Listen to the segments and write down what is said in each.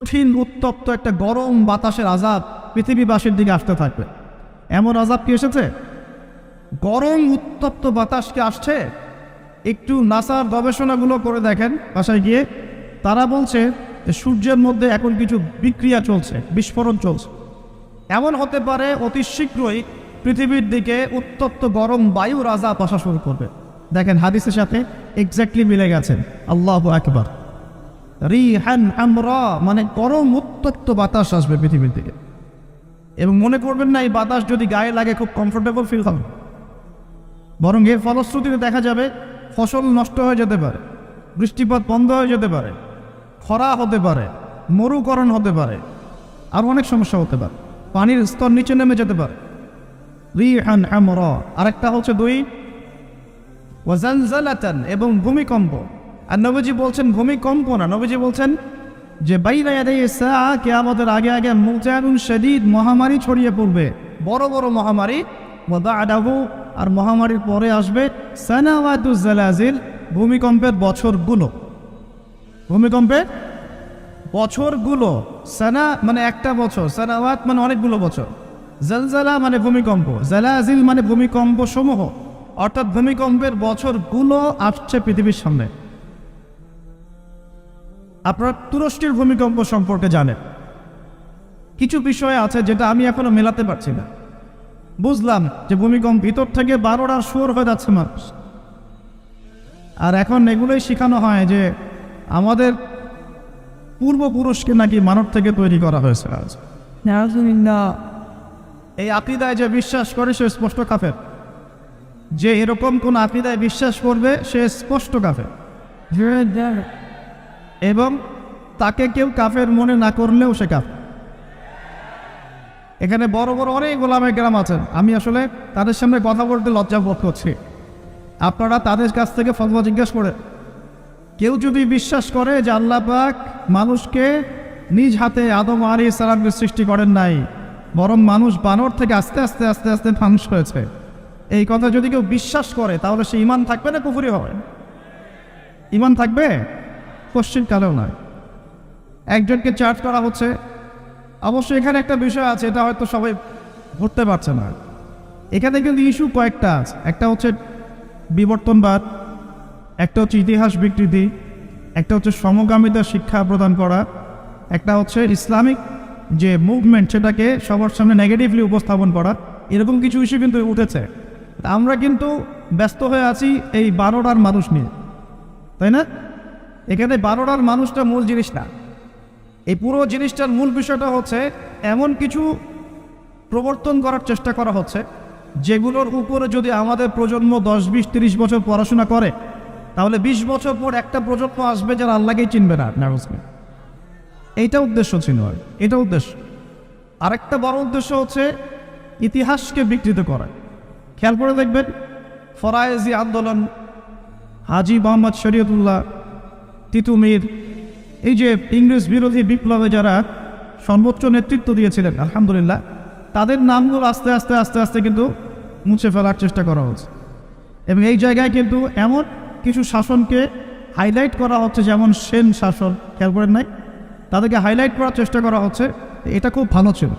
কঠিন উত্তপ্ত একটা গরম বাতাসের আযাব পৃথিবীবাসীর দিকে আসতে থাকবে। এমন আযাব কি এসেছে? গরম উত্তপ্ত বাতাস কি আসছে? একটু নাসার গবেষণাগুলো করে দেখেন বাসায় গিয়ে। তারা বলছে যে সূর্যের মধ্যে এখন কিছু বিক্রিয়া চলছে, বিস্ফোরণ চলছে। এমন হতে পারে অতি শীঘ্রই পৃথিবীর দিকে উত্তপ্ত গরম বায়ুর আযাব আসা শুরু করবে। দেখেন হাদিসের সাথে এক্স্যাক্টলি মিলে গেছেন। আল্লাহু আকবার। রিহান আমরা, মানে গরম উত্তপ্ত বাতাস আসবে পৃথিবীর দিকে। এবং মনে করবেন না এই বাতাস যদি গায়ে লাগে খুব কমফোর্টেবল ফিল হবে, বরং এর ফলশ্রুতিতে দেখা যাবে ফসল নষ্ট হয়ে যেতে পারে, বৃষ্টিপাত বন্ধ হয়ে যেতে পারে, খরা হতে পারে, মরুকরণ হতে পারে, আর অনেক সমস্যা হতে পারে, পানির স্তর নিচে নেমে যেতে পারে। রিহান আমরা। আরেকটা হচ্ছে 2 ওয়াজালজালাতান, এবং ভূমিকম্প। আর নবীজি বলছেন ভূমিকম্প না, নবীজি বলছেন যে বাইনা ইয়াদাই সাআ, কিয়ামতের আগে আগে মুজানুন শাদীদ, মহামারী ছড়িয়ে পড়বে, বড় বড় মহামারী। ওয়া বা'দাহু, আর মহামারীর পরে আসবে সানাওয়াতুজ জালাজিল, ভূমিকম্পের বছরগুলো। ভূমিকম্পের বছরগুলো। সানা মানে একটা বছর, সানাওয়াত মানে অনেকগুলো বছর, জালজালা মানে ভূমিকম্প, জালাজিল মানে ভূমিকম্প সমূহ। অর্থাৎ ভূমিকম্পের বছরগুলো আসছে পৃথিবীর সামনে। আপনারা তুরস্কের ভূমিকম্প সম্পর্কে জানেন। কিছু বিষয় আছে যেটা আমি এখনো মেলাতে পারছি না। বুঝলাম যে ভূমিকম্প ভিতর থেকে 12টার সুর হয়ে যাচ্ছে মানুষ, আর এখন এগুলোই শেখানো হয় যে আমাদের পূর্বপুরুষকে নাকি মানব থেকে তৈরি করা হয়েছে। এই আকীদায় যে বিশ্বাস করে সে স্পষ্ট কাফের। যে এরকম কোন আকীদায় বিশ্বাস করবে সে স্পষ্ট কাফের, এবং তাকে কেউ কাফের মনে না করলেও সে কাফের। এখানে বড় বড় অনেক ওলামায়ে কেরাম আছেন, আমি আসলে তাদের সামনে কথা বলতে লজ্জা বোধ করছি। আপনারা তাদের কাছ থেকে ফতোয়া জিজ্ঞেস করে, কেউ যদি বিশ্বাস করে যে আল্লাহ পাক মানুষকে নিজ হাতে আদম আলাইহিস সালামকে সৃষ্টি করেন নাই, বরং মানুষ বানর থেকে আস্তে আস্তে আস্তে আস্তে মানুষ হয়েছে, এই কথা যদি কেউ বিশ্বাস করে তাহলে সে ঈমান থাকবে না কুফরি হবে? ঈমান থাকবে? কোশ্চিন কালেও নয়। একজনকে চার্জ করা হচ্ছে। অবশ্যই এখানে একটা বিষয় আছে, এটা হয়তো সবাই ধরতে পারছে না। এখানে কিন্তু ইস্যু কয়েকটা আছে। একটা হচ্ছে বিবর্তনবাদ, একটা হচ্ছে ইতিহাস বিকৃতি, একটা হচ্ছে সমগামিতার শিক্ষা প্রদান করা, একটা হচ্ছে ইসলামিক যে মুভমেন্ট সেটাকে সবার সামনে নেগেটিভলি উপস্থাপন করা। এরকম কিছু ইস্যু কিন্তু উঠেছে। আমরা কিন্তু ব্যস্ত হয়ে আছি এই 12টার মানুষ নিয়ে, তাই না? এখানে 12টার মানুষটা মূল জিনিস না। এই পুরো জিনিসটার মূল বিষয়টা হচ্ছে এমন কিছু প্রবর্তন করার চেষ্টা করা হচ্ছে যেগুলোর উপরে যদি আমাদের প্রজন্ম 10, 20, 30 বছর পড়াশোনা করে তাহলে 20 বছর পর একটা প্রজন্ম আসবে যারা আল্লাহকেই চিনবে না। এইটা উদ্দেশ্য ছিল, এটা উদ্দেশ্য। আরেকটা বড় উদ্দেশ্য হচ্ছে ইতিহাসকে বিকৃত করা। খেয়াল করে দেখবেন ফরায়েজি আন্দোলন, হাজী মোহাম্মদ শরীয়তুল্লাহ, তিতুমির, এই যে ইংরেজ বিরোধী বিপ্লবে যারা সর্বোচ্চ নেতৃত্ব দিয়েছিলেন আলহামদুলিল্লাহ, তাদের নামগুলো আস্তে আস্তে আস্তে আস্তে কিন্তু মুছে ফেলার চেষ্টা করা হচ্ছে। এবং এই জায়গায় কিন্তু এমন কিছু শাসনকে হাইলাইট করা হচ্ছে, যেমন সেন শাসন, খেয়াল করেন নাই? তাদেরকে হাইলাইট করার চেষ্টা করা হচ্ছে, এটা খুব ভালো ছিল।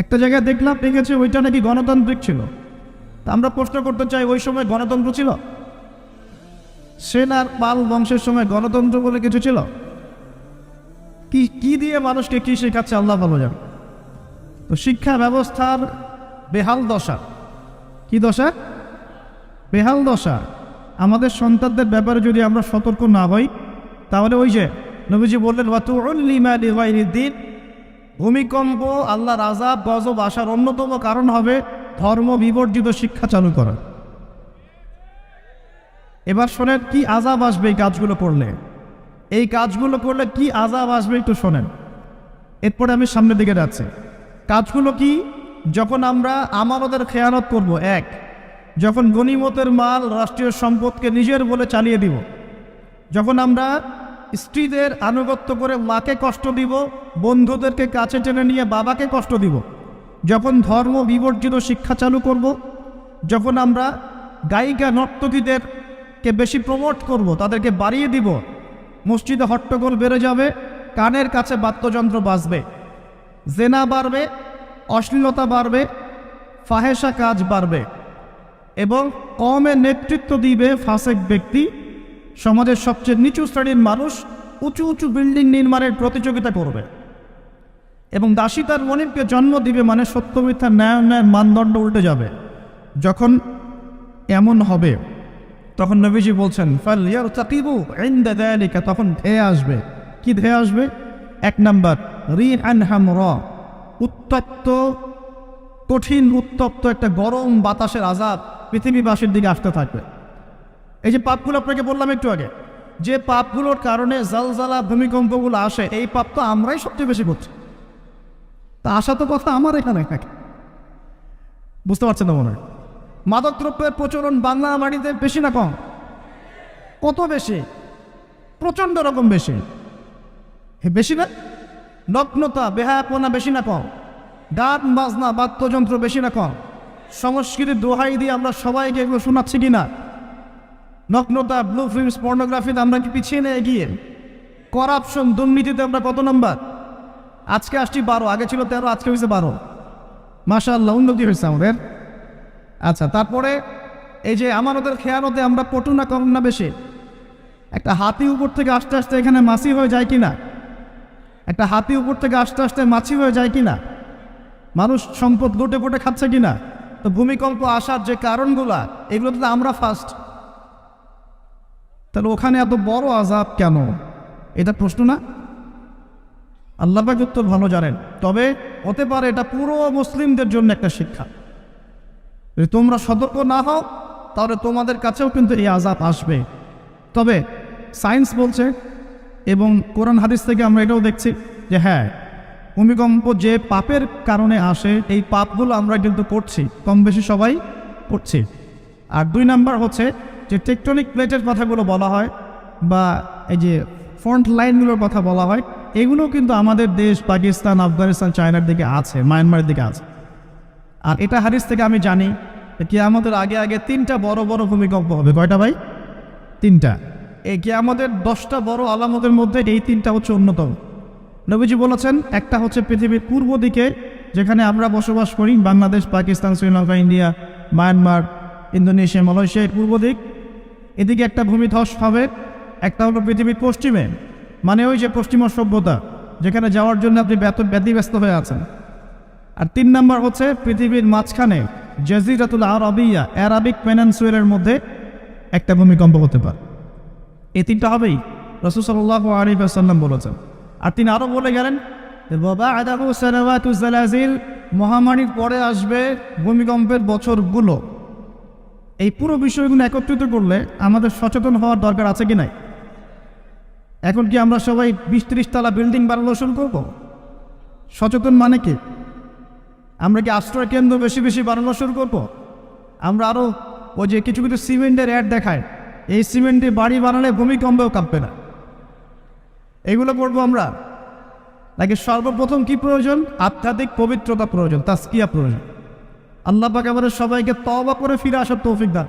একটা জায়গায় দেখলাম দেখেছে ওইটা নাকি গণতান্ত্রিক ছিল। তা আমরা প্রশ্ন করতে চাই, ওই সময় গণতন্ত্র ছিল? সেন আর পাল বংশের সময় গণতন্ত্র বলে কিছু ছিল? কি দিয়ে মানুষকে কি শেখাচ্ছে আল্লাহ ভালো জানে। তো শিক্ষা ব্যবস্থার বেহাল দশা। কি দশা? বেহাল দশা। আমাদের সন্তানদের ব্যাপারে যদি আমরা সতর্ক না হই তাহলে ওই যে নবীজি বললেন ওয়াতুউল্লিমা লিগাইরিদ্দিন, ভূমিকম্প, আল্লাহর আযাব গজব আসার অন্যতম কারণ হবে ধর্ম বিবর্জিত শিক্ষা চালু করা। এবার শোনেন কি আযাব আসবে এই কাজগুলো করলে। এই কাজগুলো করলে কি আযাব আসবে একটু শোনেন, এরপরে আমি সামনের দিকে যাচ্ছি। কাজগুলো কি? যখন আমরা আমানতের খেয়ানত করব, এক, যখন গনিমতের মাল রাষ্ট্রীয় সম্পদকে নিজের বলে চালিয়ে দিব, যখন আমরা স্ত্রীদের আনুগত্য করে মাকে কষ্ট দিব, বন্ধুদেরকে কাছে টেনে নিয়ে বাবাকে কষ্ট দিব, যখন ধর্ম বিবর্জিত শিক্ষা চালু করব, যখন আমরা গায়িকা নর্তকীদেরকে বেশি প্রমোট করব, তাদেরকে বাড়িয়ে দিব, মসজিদে হট্টগোল বেড়ে যাবে, কানের কাছে বাদ্যযন্ত্র বাজবে, জেনা বাড়বে, অশ্লীলতা বাড়বে, ফাহেসা কাজ বাড়বে এবং কওমের নেতৃত্ব দিবে ফাসেক ব্যক্তি। সমাজের সবচেয়ে নিচু শ্রেণীর মানুষ উঁচু উঁচু বিল্ডিং নির্মাণের প্রতিযোগিতা করবে এবং দাসী তার মনিবকে জন্ম দিবে, মানে সত্য মিথ্যা ন্যায় অন্যায়ের মানদণ্ড উল্টে যাবে। যখন এমন হবে তখন নবীজি বলছেন ফালইয়ারতাকিবু ইনদা যালিকা, তখন ধেয়ে আসবে। কি ধেয়ে আসবে? 1 নাম্বার রিহান হামরা, উত্তপ্ত, কঠিন উত্তপ্ত একটা গরম বাতাসের আযাব পৃথিবীবাসীর দিকে আসতে থাকবে। এই যে পাপগুলো আপনাকে বললাম একটু আগে, যে পাপগুলোর কারণে জালজালা ভূমিকম্পগুলো আসে, এই পাপ তো আমরাই সবচেয়ে বেশি করছি। তা আসা তো কথা আমার এখানে থাকে, বুঝতে পারছেন না মনে হয়? মাদকদ্রব্যের প্রচলন বাংলা মাটিতে বেশি না কম? কত বেশি? প্রচণ্ড রকম বেশি। বেশি না? নগ্নতা, বেহায়াপনা বেশি না কম? গান বাজনা, বাদ্যযন্ত্র বেশি না কম? সংস্কৃতির দোহাই দিয়ে আমরা সবাইকে এগুলো শোনাচ্ছি কিনা? নগ্নতা, ব্লু ফিল্মস, পর্নোগ্রাফিতে আমরা কি পিছিয়ে নেই এগিয়ে? করাপশন, দুর্নীতিতে আমরা কত নাম্বার? আজকে আসছি 12, আগে ছিল 13, আজকে হয়েছে 12। মাশাআল্লাহ, উন্নতি হয়েছে আমাদের। আচ্ছা, তারপরে এই যে আমানতের খেয়ানতে আমরা পটু না কম না বেশি? একটা হাতি উপর থেকে আস্তে আস্তে এখানে মাছি হয়ে যায় কিনা? একটা হাতি উপর থেকে আস্তে আস্তে মাছি হয়ে যায় কিনা? মানুষ সম্পদ লুটে পুটে খাচ্ছে কিনা? তো ভূমিকম্প আসার যে কারণগুলা, এগুলোতে তো আমরা ফার্স্ট। তাহলে ওখানে এত বড় আযাব কেন? এটা প্রশ্ন না? আল্লাহ পাক উত্তর ভালো জানেন। তবে হতে পারে এটা পুরো মুসলিমদের জন্য একটা শিক্ষা। যদি তোমরা সতর্ক না হও তাহলে তোমাদের কাছেও কিন্তু এই আযাব আসবে। তবে সায়েন্স বলছে এবং কোরআন হাদিস থেকে আমরা এটাও দেখছি যে হ্যাঁ, ভূমিকম্প যে পাপের কারণে আসে, এই পাপগুলো আমরা কিন্তু করছি, কম বেশি সবাই করছি। আর 2 নাম্বার হচ্ছে যে টেকটনিক প্লেটের কথাগুলো বলা হয় বা এই যে ফ্রন্ট লাইনগুলোর কথা বলা হয়, এগুলো কিন্তু আমাদের দেশ পাকিস্তান, আফগানিস্তান, চায়নার দিকে আছে, মায়ানমারের দিকে আছে। আর এটা হাদিস থেকে আমি জানি কিয়ামতের আগে আগে 3টা বড় বড় ভূমিকম্প হবে। কয়টা ভাই? 3টা। এই কিয়ামতের 10টা বড় আলামতের মধ্যে এই 3টা হচ্ছে অন্যতম। নবীজি বলেছেন, একটা হচ্ছে পৃথিবীর পূর্ব দিকে যেখানে আমরা বসবাস করি, Bangladesh, Pakistan, Sri Lanka, India, Myanmar, Indonesia, মালয়েশিয়ার পূর্ব দিক, এদিকে একটা ভূমিধস হবে। একটা হলো পৃথিবীর পশ্চিমে, মানে ওই যে পশ্চিমা সভ্যতা, যেখানে যাওয়ার জন্য আপনি ব্যতিব্যস্ত হয়ে আছেন। আর 3 নাম্বার হচ্ছে পৃথিবীর মাঝখানে জাজিরাতুল আরবিয়া, অ্যারাবিক পেনিনসুলার মধ্যে একটা ভূমিকম্প হতে পারে। এই 3টা হবেই, রাসূল সাল্লাল্লাহু আলাইহি ওয়াসাল্লাম বলেছেন। আর তিনি আরও বলে গেলেন বা'দাহু সানাওয়াতু জালাজিল, মহামারীর পরে আসবে ভূমিকম্পের বছরগুলো। এই পুরো বিষয়গুলো একত্রিত করলে আমাদের সচেতন হওয়ার দরকার আছে কি নাই? এখন কি আমরা সবাই 20-30 তলা বিল্ডিং বানানো শুরু করব? সচেতন মানে কি? আমরা কি আশ্রয় কেন্দ্র বেশি বেশি বানানো শুরু করব? আমরা আরও ওই যে কিছু কিছু সিমেন্টের অ্যাড দেখায়, এই সিমেন্টে বাড়ি বানালে ভূমিকম্পেও কাঁপবে না, এগুলো করবো আমরা? নাকি সর্বপ্রথম কি প্রয়োজন? আধ্যাত্মিক পবিত্রতা প্রয়োজন, তাসকিয়া প্রয়োজন। আল্লাহ পাক আমাদের সবাইকে তওবা করে ফিরে আসার তৌফিক দান।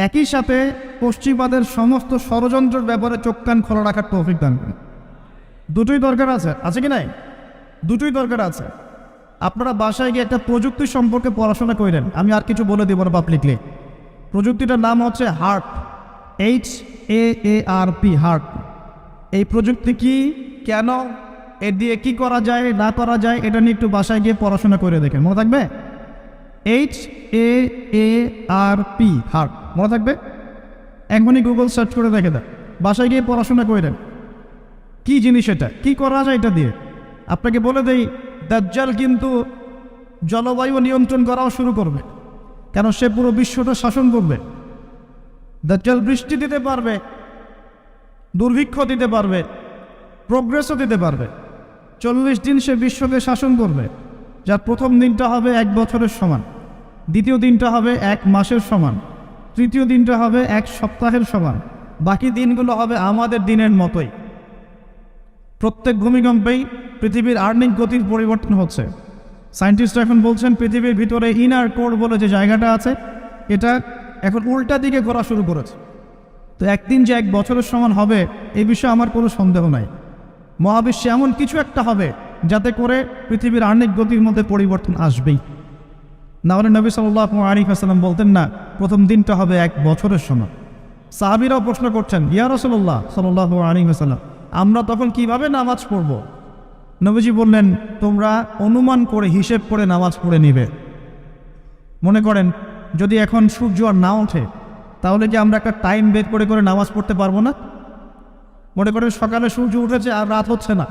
একই সাথে পশ্চিমাদের সমস্ত ষড়যন্ত্রের ব্যাপারে চোখ কান খোলা রাখার তৌফিক দান। দুটোই দরকার আছে, আছে কি নাই? দুটোই দরকার আছে। আপনারা বাসায় গিয়ে একটা প্রযুক্তি সম্পর্কে পড়াশোনা করেন, আমি আর কিছু বলে দেব না পাবলিকলি। প্রযুক্তিটার নাম হচ্ছে হার্ট, HAARP, হার্ট। এই প্রযুক্তি কি, কেন, এর দিয়ে কি করা যায় না করা যায়, এটা নিয়ে একটু বাসায় গিয়ে পড়াশোনা করে দেখেন, মনে থাকবে? HAARP, হার্ট, মনে থাকবে? এখনই গুগল সার্চ করে দেখে দেন, বাসায় গিয়ে পড়াশোনা করে দেন কি জিনিস এটা, কি করা যায় এটা দিয়ে। আপনাকে বলে দেই, দাজ্জাল কিন্তু জলবায়ু নিয়ন্ত্রণ করাও শুরু করবে, কেন সে পুরো বিশ্বটা শাসন করবে। দাজ্জাল বৃষ্টি দিতে পারবে, দুর্ভিক্ষ দিতে পারবে, প্রোগ্রেসও দিতে পারবে। 40 দিন সে বিশ্বকে শাসন করবে, যার প্রথম দিনটা হবে 1 বছরের সমান, দ্বিতীয় দিনটা হবে 1 মাসের সমান, তৃতীয় দিনটা হবে 1 সপ্তাহের সমান, বাকি দিনগুলো হবে আমাদের দিনের মতোই। প্রত্যেক ভূমিকম্পেই পৃথিবীর আর্নিক গতির পরিবর্তন হচ্ছে। সায়েন্টিস্টরা এখন বলছেন পৃথিবীর ভিতরে ইনার কোর বলে যে জায়গাটা আছে, এটা এখন উল্টা দিকে ঘোরা শুরু করেছে। তো একদিন যে 1 বছরের সমান হবে এই বিষয়ে আমার কোনো সন্দেহ নাই। মহাবিশ্বে এমন কিছু একটা হবে যাতে করে পৃথিবীর আর্নিক গতির মধ্যে পরিবর্তন আসবেই। না হলে নবী সাল্লাল্লাহু আলাইহি ওয়াসাল্লাম বলতেন না প্রথম দিনটা হবে 1 বছরের সমান। সাহাবীরাও প্রশ্ন করছেন, ইয়া রাসূলুল্লাহ সাল্লাল্লাহু আলাইহি ওয়াসাল্লাম, আমরা তখন কিভাবে নামাজ পড়ব? নবীজি বললেন, তোমরা অনুমান করে হিসেব করে নামাজ পড়ে নিবে। মনে করেন যদি এখন সূর্য আর না ওঠে, তাহলে কি আমরা একটা টাইম বের করে করে নামাজ পড়তে পারবো না? মনে করেন সকালে সূর্য উঠেছে আর রাত হচ্ছে না,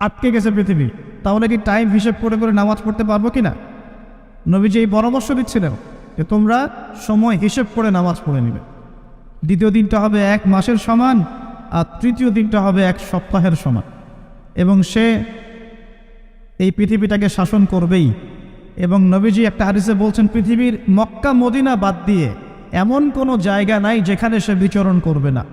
আটকে গেছে পৃথিবী, তাহলে কি টাইম হিসেব করে করে নামাজ পড়তে পারবো কি না? নবীজি এই পরামর্শ দিচ্ছিলেন যে তোমরা সময় হিসেব করে নামাজ পড়ে নিবে। দ্বিতীয় দিনটা হবে 1 মাসের সমান, আর তৃতীয় দিনটা হবে 1 সপ্তাহের সমান, এবং সে এই পৃথিবীটাকে শাসন করবেই। এবং নবীজি একটা হাদিসে বলছেন, পৃথিবীর মক্কা মদিনা বাদ দিয়ে এমন কোনো জায়গা নাই যেখানে সে বিচরণ করবে না।